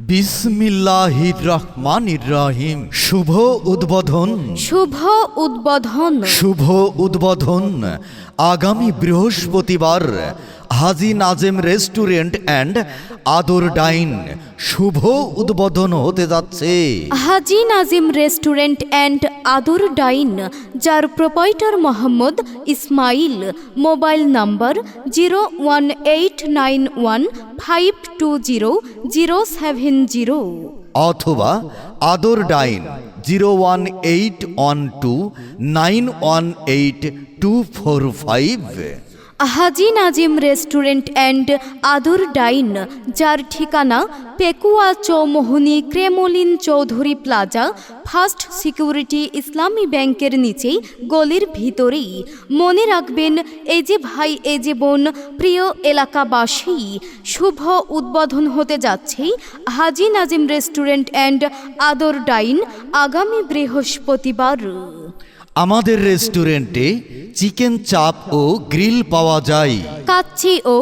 বিসমিল্লাহির রহমানির রহিম। শুভ উদ্বোধন। শুভ উদ্বোধন। শুভ উদ্বোধন আগামী বৃহস্পতিবার হাজী নাজেম রেস্টুরেন্ট অ্যান্ড আদর ডাইন শুভ উদ্বোধন হতে যাচ্ছে। হাজী নাজিম রেস্টুরেন্ট অ্যান্ড আদর ডাইন, যার প্রোপাইটার মোহাম্মদ ইসমাইল। মোবাইল নম্বর 01891520070 অথবা আদর ডাইন 01812918245। হাজী নাজিম রেস্টুরেন্ট অ্যান্ড আদর ডাইন, যার ঠিকানা Pekua Chowmuhani Kremlin Chowdhury plaza, first security ইসলামী ব্যাংকের নিচেই, গলির ভিতরেই। মনে রাখবেন, এই যে ভাই, এই যে বোন, প্রিয় এলাকাবাসী, শুভ উদ্বোধন হতে যাচ্ছে হাজী নাজিম রেস্টুরেন্ট অ্যান্ড আদর ডাইন আগামী বৃহস্পতিবার। আমাদের রেস্টুরেন্টে চিকেন চাপ ও গ্রিল পাওয়া যায়। কাচ্চি ও